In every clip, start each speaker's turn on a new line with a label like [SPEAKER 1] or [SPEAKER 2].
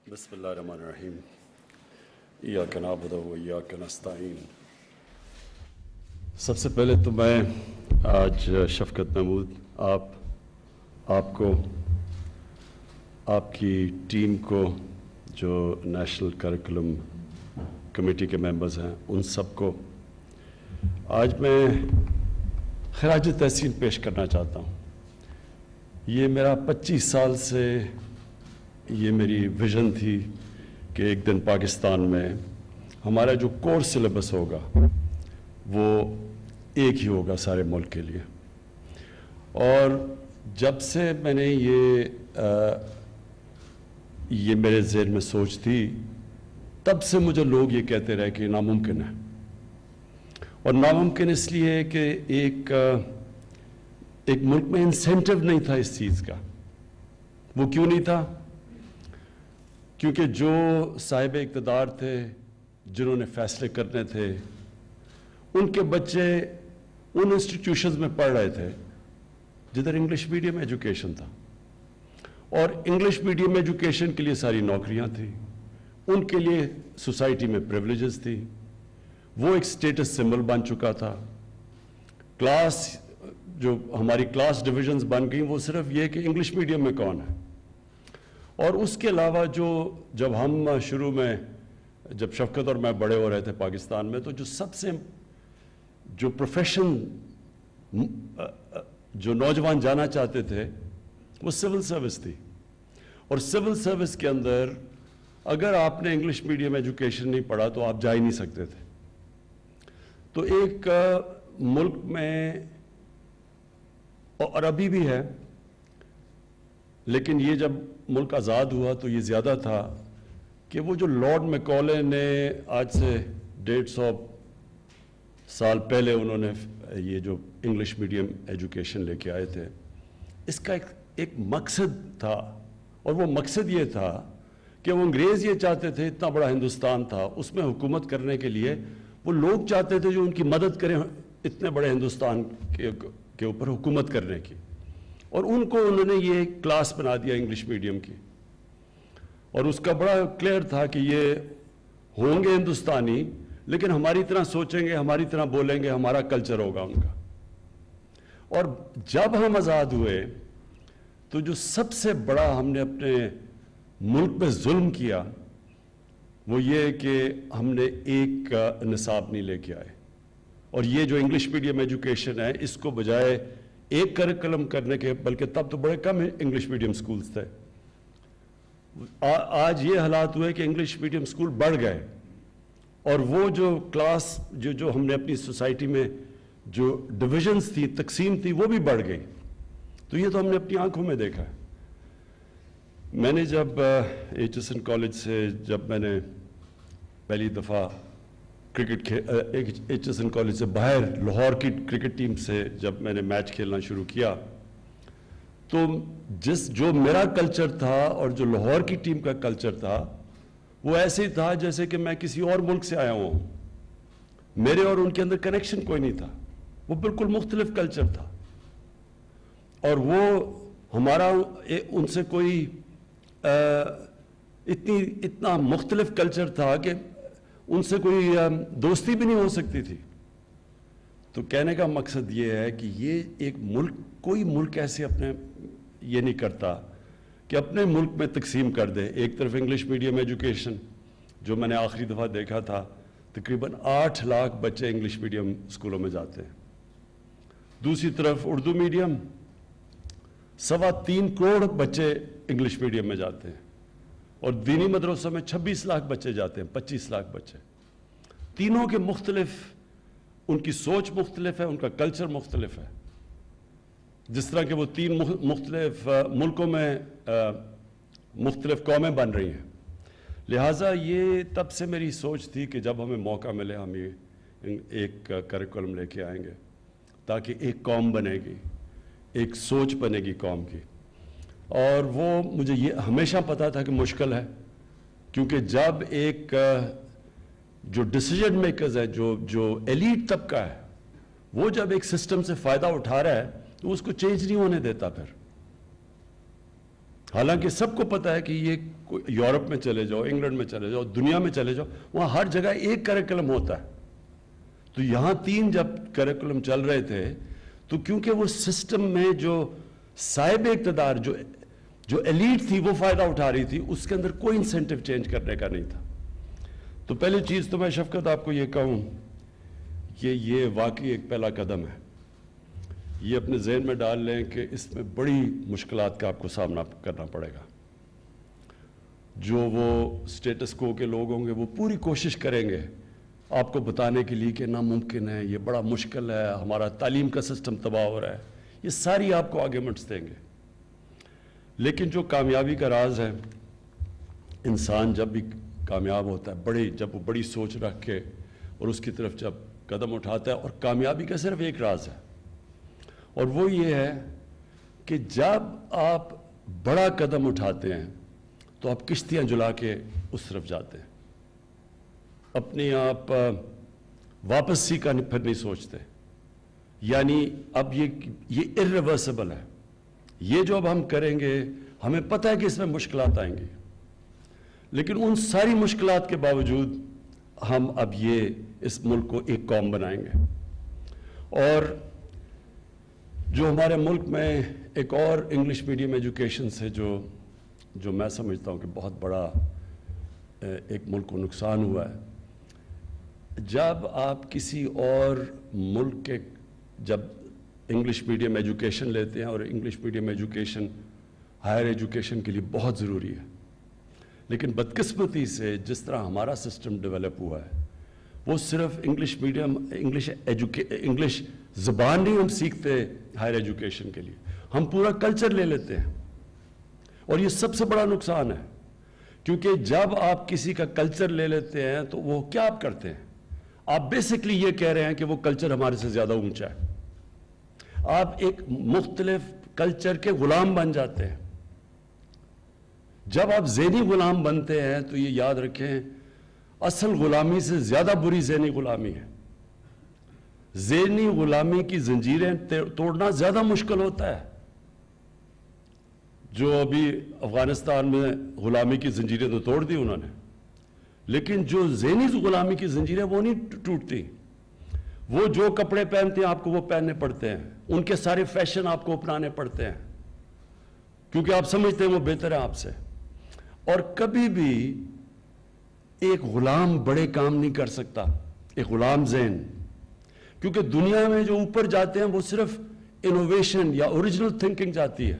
[SPEAKER 1] بسم اللہ الرحمن الرحیم ایاک نعبد و ایاک نستعین۔ سب سے پہلے تو میں آج شفقت محمود آپ کو، آپ کی ٹیم کو، جو نیشنل کریکولم کمیٹی کے ممبرز ہیں، ان سب کو آج میں خراج تحسین پیش کرنا چاہتا ہوں۔ یہ میرا 25 سال سے یہ میری ویژن تھی کہ ایک دن پاکستان میں ہمارا جو کور سلیبس ہوگا وہ ایک ہی ہوگا سارے ملک کے لیے۔ اور جب سے میں نے یہ میرے ذہن میں سوچ تھی، تب سے مجھے لوگ یہ کہتے رہے کہ ناممکن ہے۔ اور ناممکن اس لیے کہ ایک ملک میں انسینٹیو نہیں تھا اس چیز کا۔ وہ کیوں نہیں تھا؟ کیونکہ جو صاحب اقتدار تھے، جنہوں نے فیصلے کرنے تھے، ان کے بچے ان انسٹیٹیوشنز میں پڑھ رہے تھے جدھر انگلش میڈیم ایجوکیشن تھا، اور انگلش میڈیم ایجوکیشن کے لیے ساری نوکریاں تھیں، ان کے لیے سوسائٹی میں پریولیجز تھی، وہ ایک سٹیٹس سمبل بن چکا تھا۔ کلاس، جو ہماری کلاس ڈویژنز بن گئیں، وہ صرف یہ کہ انگلش میڈیم میں کون ہے۔ اور اس کے علاوہ جب ہم شروع میں، جب شفقت اور میں بڑے ہو رہے تھے پاکستان میں، تو جو سب سے جو پروفیشن جو نوجوان جانا چاہتے تھے وہ سول سروس تھی۔ اور سول سروس کے اندر اگر آپ نے انگلش میڈیم ایجوکیشن نہیں پڑھا تو آپ جا ہی نہیں سکتے تھے۔ تو ایک ملک میں، اور ابھی بھی ہے، لیکن یہ جب ملک آزاد ہوا تو یہ زیادہ تھا کہ وہ جو لارڈ میکالے نے آج سے 150 سال پہلے انہوں نے یہ جو انگلش میڈیم ایجوکیشن لے کے آئے تھے، اس کا ایک مقصد تھا، اور وہ مقصد یہ تھا کہ وہ انگریز یہ چاہتے تھے، اتنا بڑا ہندوستان تھا، اس میں حکومت کرنے کے لیے وہ لوگ چاہتے تھے جو ان کی مدد کریں اتنے بڑے ہندوستان کے اوپر حکومت کرنے کی۔ اور ان کو انہوں نے یہ کلاس بنا دیا انگلش میڈیم کی، اور اس کا بڑا کلیئر تھا کہ یہ ہوں گے ہندوستانی، لیکن ہماری طرح سوچیں گے، ہماری طرح بولیں گے، ہمارا کلچر ہوگا ان کا۔ اور جب ہم آزاد ہوئے تو جو سب سے بڑا ہم نے اپنے ملک پہ ظلم کیا وہ یہ کہ ہم نے ایک نصاب نہیں لے کے آئے، اور یہ جو انگلش میڈیم ایجوکیشن ہے، اس کو بجائے ایک کریکولم کرنے کے، بلکہ تب تو بڑے کم انگلش میڈیم سکولز تھے، آج یہ حالات ہوئے کہ انگلش میڈیم سکول بڑھ گئے، اور وہ جو کلاس جو ہم نے اپنی سوسائٹی میں جو ڈویژنز تھی، تقسیم تھی، وہ بھی بڑھ گئی۔ تو یہ تو ہم نے اپنی آنکھوں میں دیکھا ہے۔ میں نے جب ایچ ایس این کالج سے، جب میں نے پہلی دفعہ cricket H S N college سے باہر لاہور کی کرکٹ ٹیم سے جب میں نے میچ کھیلنا شروع کیا، تو جو میرا کلچر تھا اور جو لاہور کی ٹیم کا کلچر تھا، وہ ایسے ہی تھا جیسے کہ میں کسی اور ملک سے آیا ہوں۔ میرے اور ان کے اندر کنیکشن کوئی نہیں تھا، وہ بالکل مختلف کلچر تھا، اور وہ ہمارا ان سے کوئی اتنا مختلف کلچر تھا کہ ان سے کوئی دوستی بھی نہیں ہو سکتی تھی۔ تو کہنے کا مقصد یہ ہے کہ یہ ایک ملک، کوئی ملک ایسے اپنے یہ نہیں کرتا کہ اپنے ملک میں تقسیم کر دے۔ ایک طرف انگلش میڈیم ایجوکیشن، جو میں نے آخری دفعہ دیکھا تھا، تقریباً 8 لاکھ بچے انگلش میڈیم اسکولوں میں جاتے ہیں۔ دوسری طرف اردو میڈیم، 3.25 کروڑ بچے انگلش میڈیم میں جاتے ہیں، اور دینی مدرسوں میں 26 لاکھ بچے جاتے ہیں، 25 لاکھ بچے۔ تینوں کے مختلف، ان کی سوچ مختلف ہے، ان کا کلچر مختلف ہے، جس طرح کہ وہ 3 مختلف ملکوں میں مختلف قومیں بن رہی ہیں۔ لہٰذا یہ تب سے میری سوچ تھی کہ جب ہمیں موقع ملے ہم یہ ایک کریکولم لے کے آئیں گے، تاکہ ایک قوم بنے گی، ایک سوچ بنے گی قوم کی۔ اور وہ مجھے یہ ہمیشہ پتا تھا کہ مشکل ہے، کیونکہ جب ایک جو ڈیسیجن میکرز ہے، جو ایلیٹ طبقہ ہے، وہ جب ایک سسٹم سے فائدہ اٹھا رہا ہے تو اس کو چینج نہیں ہونے دیتا۔ پھر حالانکہ سب کو پتہ ہے کہ یہ یورپ میں چلے جاؤ، انگلینڈ میں چلے جاؤ، دنیا میں چلے جاؤ، وہاں ہر جگہ ایک کریکولم ہوتا ہے. تو یہاں 3 جب کریکولم چل رہے تھے تو کیونکہ وہ سسٹم میں جو صاحب اقتدار جو ایلیٹ تھی وہ فائدہ اٹھا رہی تھی، اس کے اندر کوئی انسینٹیو چینج کرنے کا نہیں تھا. تو پہلی چیز تو میں شفقت آپ کو یہ کہوں کہ یہ واقعی ایک پہلا قدم ہے. یہ اپنے ذہن میں ڈال لیں کہ اس میں بڑی مشکلات کا آپ کو سامنا کرنا پڑے گا. جو وہ اسٹیٹس کو کے لوگ ہوں گے وہ پوری کوشش کریں گے آپ کو بتانے کے لیے کہ ناممکن ہے، یہ بڑا مشکل ہے، ہمارا تعلیم کا سسٹم تباہ ہو رہا ہے. یہ ساری آپ کو آرگیومنٹس دیں گے. لیکن جو کامیابی کا راز ہے، انسان جب بھی کامیاب ہوتا ہے، جب وہ بڑی سوچ رکھ کے اور اس کی طرف جب قدم اٹھاتا ہے، اور کامیابی کا صرف ایک راز ہے، اور وہ یہ ہے کہ جب آپ بڑا قدم اٹھاتے ہیں تو آپ کشتیاں جلا کے اس طرف جاتے ہیں. اپنے آپ واپسی کا پھر نہیں سوچتے. یعنی اب یہ irreversible ہے. یہ جو اب ہم کریں گے، ہمیں پتہ ہے کہ اس میں مشکلات آئیں گی، لیکن ان ساری مشکلات کے باوجود ہم اب اس ملک کو ایک قوم بنائیں گے. اور جو ہمارے ملک میں ایک اور انگلش میڈیم ایجوکیشن سے جو میں سمجھتا ہوں کہ بہت بڑا ایک ملک کو نقصان ہوا ہے، جب آپ کسی اور ملک کے جب انگلش میڈیم ایجوکیشن لیتے ہیں، اور English medium education higher education کے لیے بہت ضروری ہے، لیکن بدقسمتی سے جس طرح ہمارا سسٹم ڈیولپ ہوا ہے وہ صرف انگلش میڈیم انگلش زبان نہیں ہم سیکھتے ہائر ایجوکیشن کے لیے، ہم پورا کلچر لے لیتے ہیں. اور یہ سب سے بڑا نقصان ہے، کیونکہ جب آپ کسی کا کلچر لے لیتے ہیں تو وہ کیا آپ کرتے ہیں؟ آپ بیسکلی یہ کہہ رہے ہیں کہ وہ کلچر ہمارے سے زیادہ اونچا ہے. آپ ایک مختلف کلچر کے غلام بن جاتے ہیں. جب آپ ذہنی غلام بنتے ہیں تو یہ یاد رکھیں، اصل غلامی سے زیادہ بری ذہنی غلامی ہے. ذہنی غلامی کی زنجیریں توڑنا زیادہ مشکل ہوتا ہے. جو ابھی افغانستان میں غلامی کی زنجیریں تو توڑ دی انہوں نے، لیکن جو ذہنی غلامی کی زنجیریں وہ نہیں ٹوٹتی. وہ جو کپڑے پہنتے ہیں آپ کو وہ پہننے پڑتے ہیں، ان کے سارے فیشن آپ کو اپنانے پڑتے ہیں، کیونکہ آپ سمجھتے ہیں وہ بہتر ہیں آپ سے. اور کبھی بھی ایک غلام بڑے کام نہیں کر سکتا، ایک غلام ذہن، کیونکہ دنیا میں جو اوپر جاتے ہیں وہ صرف انوویشن یا اوریجنل تھنکنگ جاتی ہے.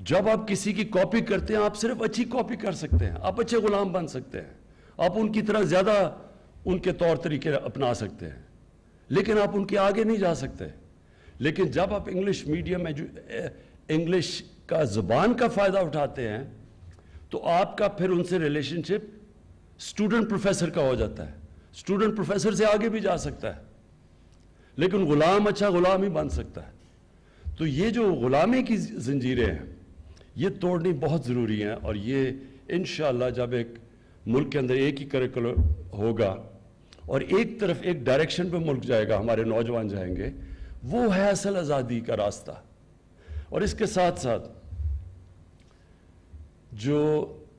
[SPEAKER 1] جب آپ کسی کی کاپی کرتے ہیں آپ صرف اچھی کاپی کر سکتے ہیں، آپ اچھے غلام بن سکتے ہیں، آپ ان کی طرح زیادہ ان کے طور طریقے اپنا سکتے ہیں، لیکن آپ ان کے آگے نہیں جا سکتے. لیکن جب آپ انگلش میڈیم انگلش کا زبان کا فائدہ اٹھاتے ہیں تو آپ کا پھر ان سے ریلیشن شپ اسٹوڈنٹ پروفیسر کا ہو جاتا ہے. اسٹوڈنٹ پروفیسر سے آگے بھی جا سکتا ہے، لیکن غلام اچھا غلام ہی بن سکتا ہے. تو یہ جو غلامی کی زنجیریں ہیں یہ توڑنی بہت ضروری ہیں. اور یہ انشاءاللہ جب ایک ملک کے اندر ایک ہی کریکولم ہوگا اور ایک طرف ایک ڈائریکشن پہ ملک جائے گا، ہمارے نوجوان جائیں گے، وہ ہے اصل آزادی کا راستہ. اور اس کے ساتھ ساتھ جو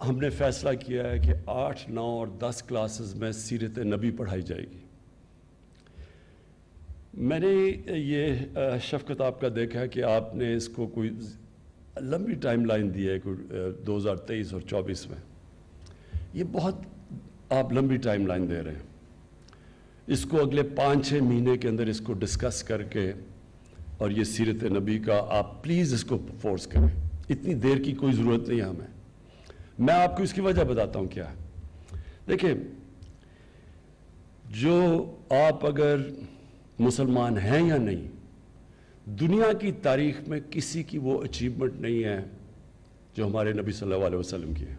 [SPEAKER 1] ہم نے فیصلہ کیا ہے کہ 8، 9 اور 10 کلاسز میں سیرت نبی پڑھائی جائے گی. میں نے یہ شفقت آپ کا دیکھا ہے کہ آپ نے اس کو کوئی لمبی ٹائم لائن دی ہے، کوئی 2023 اور 24 میں. یہ بہت آپ لمبی ٹائم لائن دے رہے ہیں. اس کو اگلے 5-6 مہینے کے اندر اس کو ڈسکس کر کے اور یہ سیرت نبی کا آپ پلیز اس کو فورس کریں. اتنی دیر کی کوئی ضرورت نہیں ہے ہمیں. میں آپ کو اس کی وجہ بتاتا ہوں کیا ہے. دیکھیں، جو آپ اگر مسلمان ہیں یا نہیں، دنیا کی تاریخ میں کسی کی وہ اچیومنٹ نہیں ہے جو ہمارے نبی صلی اللہ علیہ وسلم کی ہے.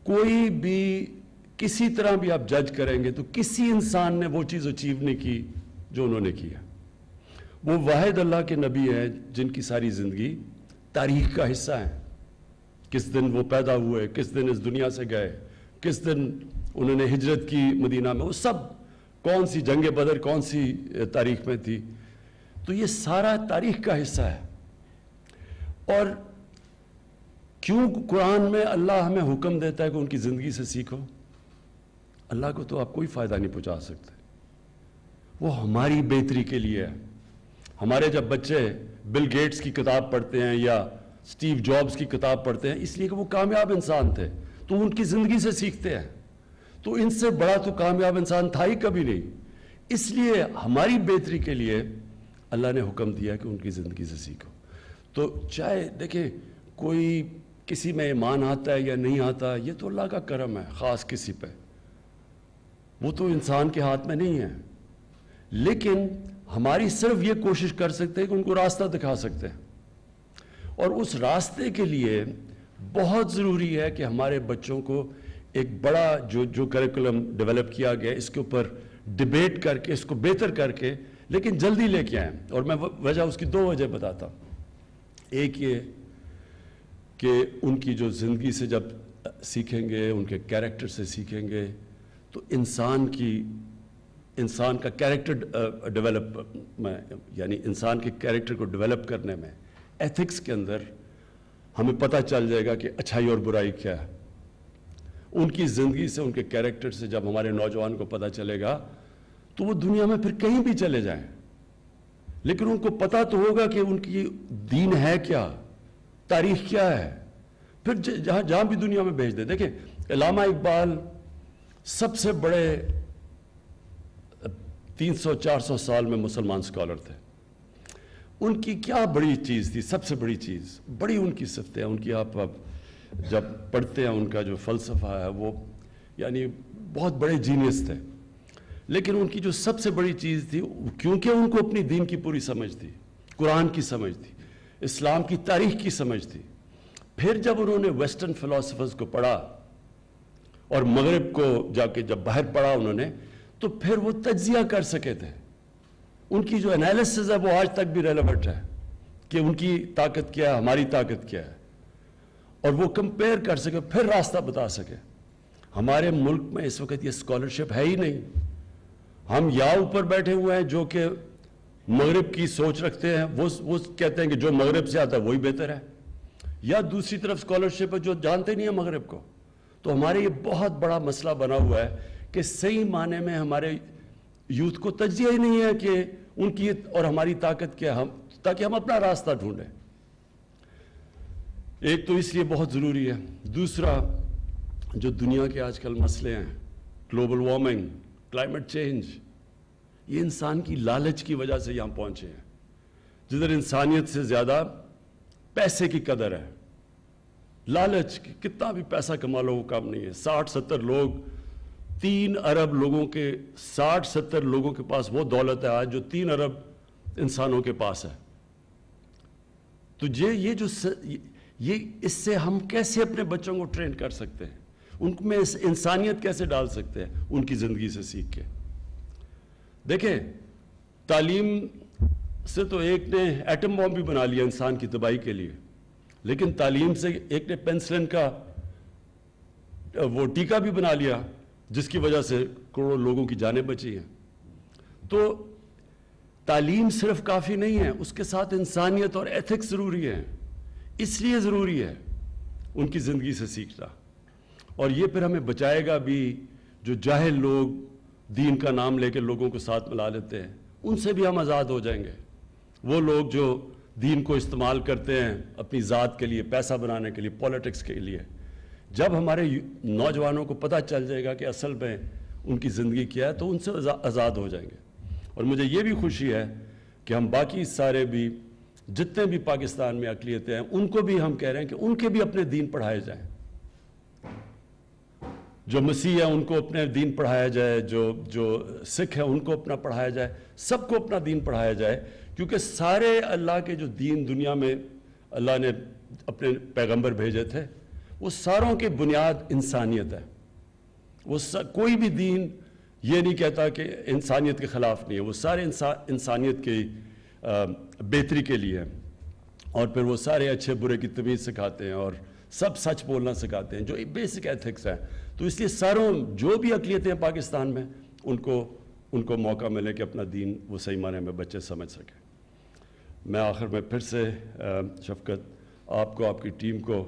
[SPEAKER 1] کوئی بھی کسی طرح بھی آپ جج کریں گے تو کسی انسان نے وہ چیز اچیو نہیں کی جو انہوں نے کی ہے. وہ واحد اللہ کے نبی ہیں جن کی ساری زندگی تاریخ کا حصہ ہے. کس دن وہ پیدا ہوئے، کس دن اس دنیا سے گئے، کس دن انہوں نے ہجرت کی مدینہ میں، وہ سب، کون سی جنگ بدر کون سی تاریخ میں تھی. تو یہ سارا تاریخ کا حصہ ہے. اور کیوں قرآن میں اللہ ہمیں حکم دیتا ہے کہ ان کی زندگی سے سیکھو؟ اللہ کو تو آپ کوئی فائدہ نہیں پہنچا سکتے، وہ ہماری بہتری کے لیے ہے. ہمارے جب بچے بل گیٹس کی کتاب پڑھتے ہیں یا اسٹیو جابز کی کتاب پڑھتے ہیں اس لیے کہ وہ کامیاب انسان تھے، تو ان کی زندگی سے سیکھتے ہیں. تو ان سے بڑا تو کامیاب انسان تھا ہی کبھی نہیں. اس لیے ہماری بہتری کے لیے اللہ نے حکم دیا کہ ان کی زندگی سے سیکھو. تو چاہے دیکھیں کوئی کسی میں ایمان آتا ہے یا نہیں آتا، یہ تو اللہ کا کرم ہے خاص کسی پہ، وہ تو انسان کے ہاتھ میں نہیں ہے. لیکن ہماری صرف یہ کوشش کر سکتے ہیں کہ ان کو راستہ دکھا سکتے ہیں. اور اس راستے کے لیے بہت ضروری ہے کہ ہمارے بچوں کو ایک بڑا جو کریکولم ڈیولپ کیا گیا اس کے اوپر ڈیبیٹ کر کے اس کو بہتر کر کے لیکن جلدی لے کے آئیں. اور میں وجہ اس کی 2 وجہ بتاتا ہوں. ایک یہ کہ ان کی جو زندگی سے جب سیکھیں گے، ان کے کیریکٹر سے سیکھیں گے، تو انسان کا کیریکٹر ڈیولپ میں، یعنی انسان کے کیریکٹر کو ڈیولپ کرنے میں، ایتھکس کے اندر ہمیں پتہ چل جائے گا کہ اچھائی اور برائی کیا ہے. ان کی زندگی سے، ان کے کیریکٹر سے جب ہمارے نوجوان کو پتہ چلے گا تو وہ دنیا میں پھر کہیں بھی چلے جائیں، لیکن ان کو پتہ تو ہوگا کہ ان کی دین ہے کیا، تاریخ کیا ہے، پھر جہاں بھی دنیا میں بھیج دے. دیکھیں علامہ اقبال سب سے بڑے 300-400 سال میں مسلمان اسکالر تھے. ان کی کیا بڑی چیز تھی؟ سب سے بڑی چیز، بڑی ان کی صفتیں ہیں، ان کی آپ جب پڑھتے ہیں ان کا جو فلسفہ ہے وہ یعنی بہت بڑے جینیس تھے. لیکن ان کی جو سب سے بڑی چیز تھی، کیونکہ ان کو اپنی دین کی پوری سمجھ تھی، قرآن کی سمجھ تھی، اسلام کی تاریخ کی سمجھ تھی. پھر جب انہوں نے ویسٹرن فلاسفرز کو پڑھا اور مغرب کو جا کے جب باہر پڑھا انہوں نے، تو پھر وہ تجزیہ کر سکے تھے. ان کی جو انالیسز ہے وہ آج تک بھی ریلیونٹ ہے کہ ان کی طاقت کیا ہے، ہماری طاقت کیا ہے، اور وہ کمپیئر کر سکے، پھر راستہ بتا سکے. ہمارے ملک میں اس وقت یہ اسکالرشپ ہے ہی نہیں. ہم یا اوپر بیٹھے ہوئے ہیں جو کہ مغرب کی سوچ رکھتے ہیں، وہ کہتے ہیں کہ جو مغرب سے آتا ہے وہی بہتر ہے، یا دوسری طرف اسکالرشپ ہے جو جانتے نہیں ہیں مغرب کو. تو ہمارے یہ بہت بڑا مسئلہ بنا ہوا ہے کہ صحیح معنی میں ہمارے یوتھ کو تجزیہ ہی نہیں ہے کہ ان کی اور ہماری طاقت کیا ہے، تاکہ ہم اپنا راستہ ڈھونڈیں. ایک تو اس لیے بہت ضروری ہے. دوسرا، جو دنیا کے آج کل مسئلے ہیں، گلوبل وارمنگ، کلائمیٹ چینج، یہ انسان کی لالچ کی وجہ سے یہاں پہنچے ہیں. جدھر انسانیت سے زیادہ پیسے کی قدر ہے، لالچ، کتنا بھی پیسہ کما لو وہ کام نہیں ہے. 60-70 لوگ، 3 ارب لوگوں کے 60-70 لوگوں کے پاس وہ دولت ہے آج جو 3 ارب انسانوں کے پاس ہے. تو یہ اس سے ہم کیسے اپنے بچوں کو ٹرین کر سکتے ہیں، ان میں انسانیت کیسے ڈال سکتے ہیں ان کی زندگی سے سیکھ کے. دیکھیں تعلیم سے تو ایک نے ایٹم بم بھی بنا لیا انسان کی تباہی کے لیے، لیکن تعلیم سے ایک نے پینسلن کا وہ ٹیکا بھی بنا لیا جس کی وجہ سے کروڑوں لوگوں کی جانیں بچی ہیں. تو تعلیم صرف کافی نہیں ہے، اس کے ساتھ انسانیت اور ایتھکس ضروری ہے. اس لیے ضروری ہے ان کی زندگی سے سیکھنا. اور یہ پھر ہمیں بچائے گا بھی جو جاہل لوگ دین کا نام لے کے لوگوں کو ساتھ ملا لیتے ہیں، ان سے بھی ہم آزاد ہو جائیں گے. وہ لوگ جو دین کو استعمال کرتے ہیں اپنی ذات کے لیے، پیسہ بنانے کے لیے، پولیٹکس کے لیے، جب ہمارے نوجوانوں کو پتہ چل جائے گا کہ اصل میں ان کی زندگی کیا ہے تو ان سے آزاد ہو جائیں گے. اور مجھے یہ بھی خوشی ہے کہ ہم باقی سارے بھی جتنے بھی پاکستان میں اقلیتیں ہیں ان کو بھی ہم کہہ رہے ہیں کہ ان کے بھی اپنے دین پڑھائے جائیں. جو مسیح ہیں ان کو اپنے دین پڑھایا جائے، جو سکھ ہیں ان کو اپنا پڑھایا جائے، سب کو اپنا دین پڑھایا جائے. کیونکہ سارے اللہ کے جو دین دنیا میں اللہ نے اپنے پیغمبر بھیجے تھے، وہ ساروں کی بنیاد انسانیت ہے. وہ کوئی بھی دین یہ نہیں کہتا کہ انسانیت کے خلاف نہیں ہے، وہ سارے انسانیت کی بہتری کے لیے ہیں. اور پھر وہ سارے اچھے برے کی تمیز سکھاتے ہیں اور سب سچ بولنا سکھاتے ہیں، جو بیسک ایتھکس ہیں. تو اس لیے ساروں جو بھی اقلیتیں ہیں پاکستان میں ان کو موقع ملے کہ اپنا دین وہ صحیح معنی میں بچے سمجھ سکیں. میں آخر میں پھر سے شفقت آپ کو, آپ کی ٹیم کو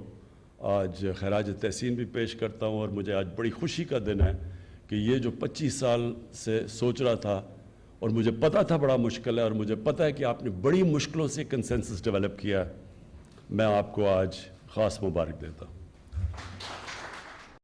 [SPEAKER 1] آج خراج تحسین بھی پیش کرتا ہوں, اور مجھے آج بڑی خوشی کا دن ہے کہ یہ جو 25 سال سے سوچ رہا تھا, اور مجھے پتہ تھا بڑا مشکل ہے, اور مجھے پتہ ہے کہ آپ نے بڑی مشکلوں سے کنسنسس ڈیولپ کیا ہے, میں آپ کو آج خاص مبارک دیتا ہوں.